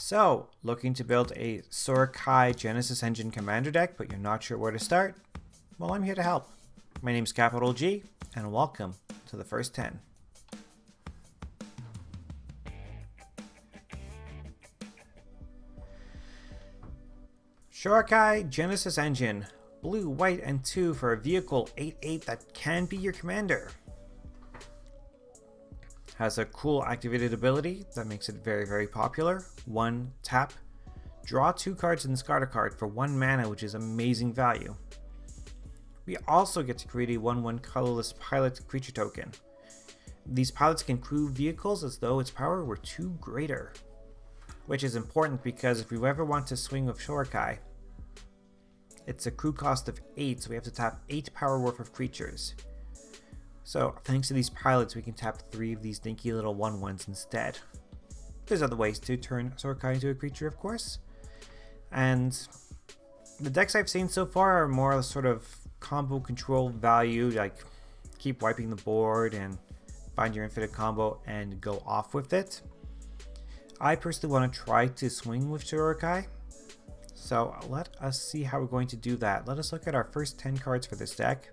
So, looking to build a Shorikai Genesis Engine Commander deck, but you're not sure where to start? Well, I'm here to help. My name's Capital G, and welcome to the first 10. Shorikai Genesis Engine, blue, white, and 2 for a vehicle 8/8 that can be your commander. Has a cool activated ability that makes it very popular. 1 tap, draw 2 cards and discard a card for 1 mana, which is amazing value. We also get to create a 1/1 colorless pilot creature token. These pilots can crew vehicles as though its power were 2 greater, which is important because if we ever want to swing with Shorikai, it's a crew cost of 8, so we have to tap 8 power worth of creatures. So thanks to these pilots, we can tap 3 of these dinky little 1/1s instead. There's other ways to turn Shorikai into a creature, of course. And the decks I've seen so far are more sort of combo control value, like keep wiping the board and find your infinite combo and go off with it. I personally want to try to swing with Shorikai. So let us see how we're going to do that. Let us look at our first 10 cards for this deck.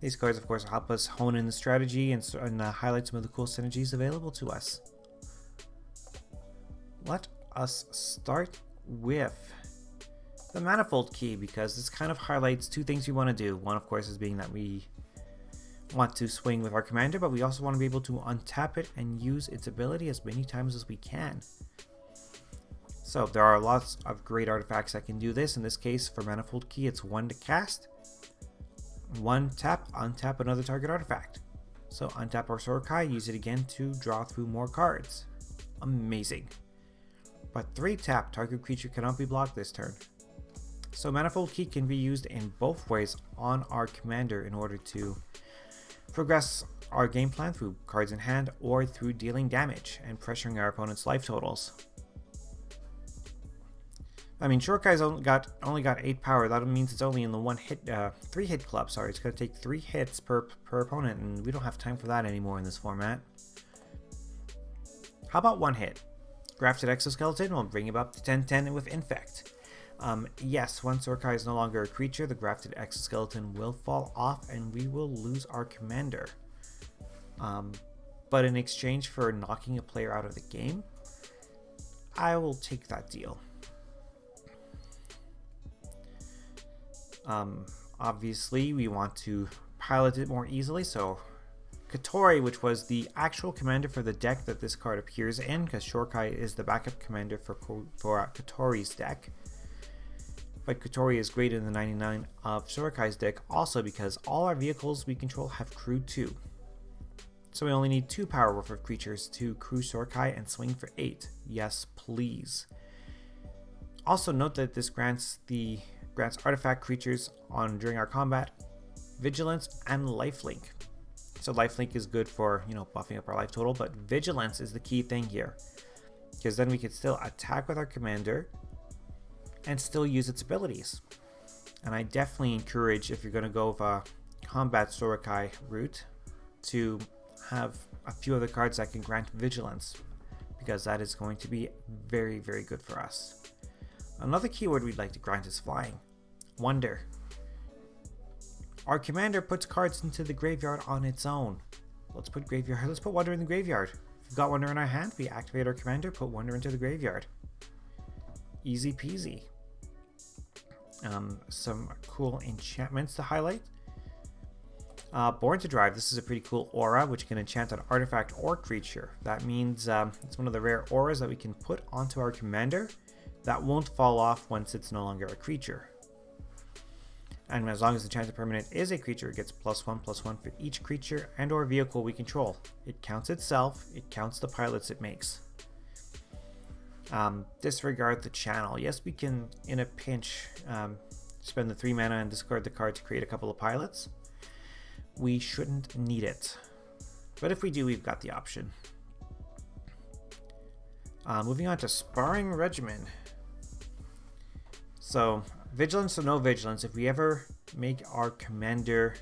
These cards, of course, will help us hone in the strategy and highlight some of the cool synergies available to us. Let us start with the Manifold Key, because this kind of highlights 2 things we want to do. One, of course, is being that we want to swing with our commander, but we also want to be able to untap it and use its ability as many times as we can. So there are lots of great artifacts that can do this. In this case, for Manifold Key, it's 1 to cast. 1 tap, untap another target artifact. So untap our Shorikai, use it again to draw through more cards. Amazing. But 3 tap, target creature cannot be blocked this turn. So Manifold Key can be used in both ways on our commander in order to progress our game plan through cards in hand or through dealing damage and pressuring our opponent's life totals. I mean, Shorikai's only got 8 power. That means it's only in the 3 hit club. Sorry, it's going to take 3 hits per opponent, and we don't have time for that anymore in this format. How about 1 hit? Grafted Exoskeleton will bring him up to 10/10 with Infect. Yes, once Shorikai is no longer a creature, the Grafted Exoskeleton will fall off, and we will lose our commander. But in exchange for knocking a player out of the game, I will take that deal. Obviously, we want to pilot it more easily, so Katori, which was the actual commander for the deck that this card appears in, because Shorikai is the backup commander for Katori's deck. But Katori is greater than 99 of Shorikai's deck also because all our vehicles we control have crew 2. So we only need 2 power worth of creatures to crew Shorikai and swing for 8. Yes, please. Also note that this grants artifact creatures during our combat Vigilance and Lifelink. So Lifelink is good for, buffing up our life total, but Vigilance is the key thing here, because then we can still attack with our commander and still use its abilities. And I definitely encourage, if you're going to go with a combat Shorikai route, to have a few other cards that can grant Vigilance, because that is going to be very good for us. Another keyword we'd like to grant is Flying. Wonder. Our commander puts cards into the graveyard on its own. Let's put Wonder in the graveyard. If we've got Wonder in our hand, we activate our commander, put Wonder into the graveyard. Easy peasy. Some cool enchantments to highlight. Born to Drive. This is a pretty cool aura which can enchant an artifact or creature. That means it's one of the rare auras that we can put onto our commander that won't fall off once it's no longer a creature. And as long as the enchanted permanent is a creature, it gets +1/+1 for each creature and or vehicle we control. It counts itself, it counts the pilots it makes. Disregard the channel. Yes, we can, in a pinch, spend the 3 mana and discard the card to create a couple of pilots. We shouldn't need it. But if we do, we've got the option. Moving on to Sparring Regimen. So, Vigilance or no Vigilance, if we ever make our commander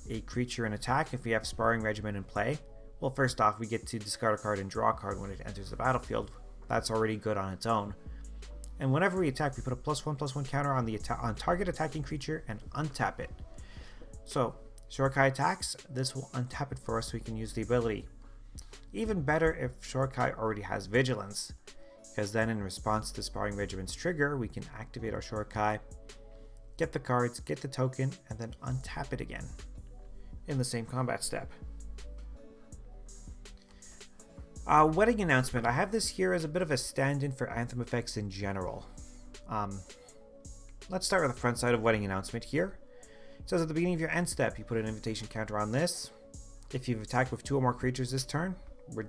a creature in attack, if we have Sparring Regimen in play, well, first off, we get to discard a card and draw a card when it enters the battlefield. That's already good on its own. And whenever we attack, we put a +1/+1 counter on the on target attacking creature and untap it. So Shorikai attacks, this will untap it for us so we can use the ability. Even better if Shorikai already has Vigilance, because then in response to Sparring Regiment's trigger, we can activate our Shorikai, get the cards, get the token, and then untap it again in the same combat step. Wedding announcement. I have this here as a bit of a stand-in for Anthem effects in general. Let's start with the front side of wedding announcement here. It says at the beginning of your end step, you put an invitation counter on this. If you've attacked with 2 or more creatures this turn, we're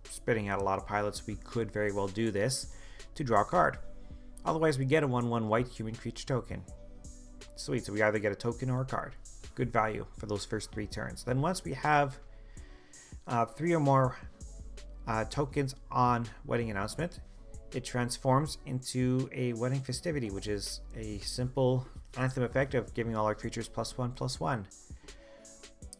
spitting out a lot of pilots. We could very well do this to draw a card. Otherwise, we get a 1/1 white human creature token. Sweet, so we either get a token or a card. Good value for those first 3 turns. Then once we have 3 or more tokens on wedding announcement, it transforms into a wedding festivity, which is a simple anthem effect of giving all our creatures +1/+1.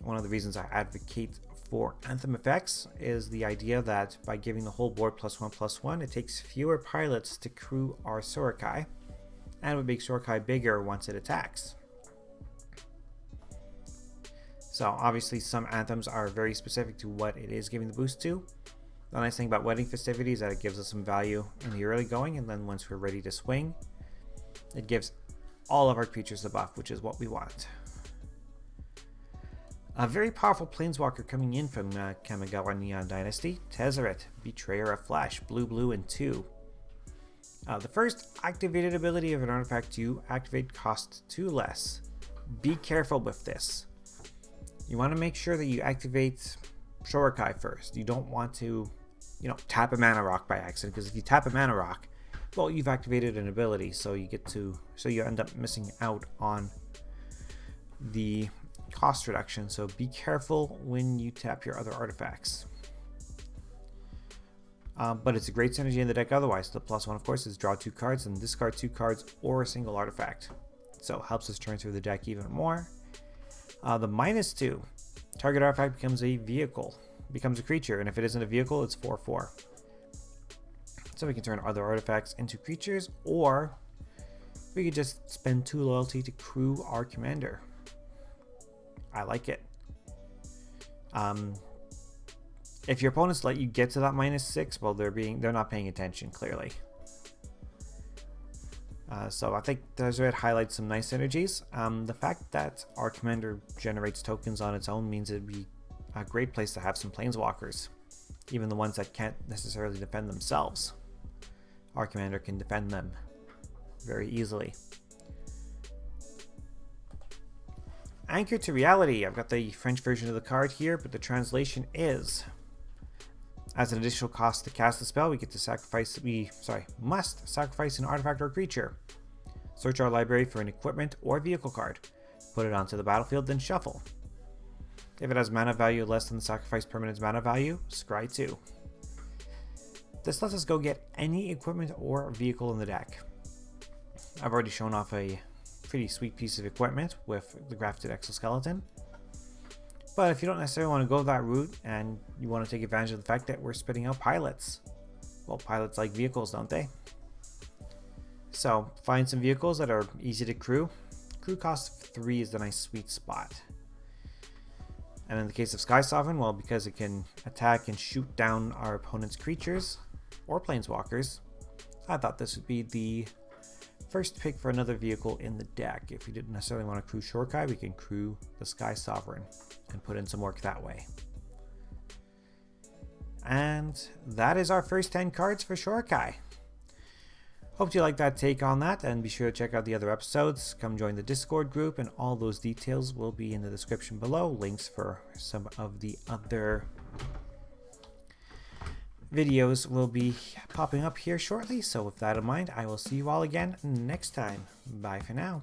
One of the reasons I advocate for anthem effects is the idea that by giving the whole board +1/+1, it takes fewer pilots to crew our Shorikai, and would make Shorikai bigger once it attacks. So obviously some anthems are very specific to what it is giving the boost to. The nice thing about wedding festivities is that it gives us some value in the early going, and then once we're ready to swing, it gives all of our creatures the buff, which is what we want. A very powerful Planeswalker coming in from Kamigawa Neon Dynasty, Tezzeret, Betrayer of Flesh, blue and 2. The first activated ability of an artifact you activate costs 2 less. Be careful with this. You want to make sure that you activate Shorikai first. You don't want to, tap a mana rock by accident, because if you tap a mana rock, well, you've activated an ability, so you end up missing out on the cost reduction. So be careful when you tap your other artifacts. But it's a great synergy in the deck otherwise. The +1, of course, is draw 2 cards and discard 2 cards or a single artifact. So it helps us turn through the deck even more. The -2, target artifact becomes a vehicle, becomes a creature, and if it isn't a vehicle, it's 4/4. So we can turn other artifacts into creatures, or we could just spend 2 loyalty to crew our commander. I like it. If your opponents let you get to that -6, well, they're not paying attention, clearly. So I think Tezzeret highlights some nice synergies. The fact that our commander generates tokens on its own means it'd be a great place to have some Planeswalkers, even the ones that can't necessarily defend themselves. Our commander can defend them very easily. Anchor to Reality. I've got the French version of the card here, but the translation is: as an additional cost to cast the spell, we get to must sacrifice an artifact or creature. Search our library for an equipment or vehicle card. Put it onto the battlefield, then shuffle. If it has mana value less than the sacrifice permanent's mana value, scry 2. This lets us go get any equipment or vehicle in the deck. I've already shown off a pretty sweet piece of equipment with the grafted exoskeleton. But if you don't necessarily want to go that route and you want to take advantage of the fact that we're spitting out pilots, well, pilots like vehicles, don't they? So find some vehicles that are easy to crew. Crew cost 3 is the nice sweet spot. And in the case of Sky Sovereign, well, because it can attack and shoot down our opponent's creatures or Planeswalkers, I thought this would be the first pick for another vehicle in the deck. If we didn't necessarily want to crew Shorikai, we can crew the Sky Sovereign and put in some work that way. And that is our first 10 cards for Shorikai. Hope you like that take on that, and be sure to check out the other episodes. Come join the Discord group, and all those details will be in the description below. Links for some of the other videos will be popping up here shortly. So with that in mind, I will see you all again next time. Bye for now.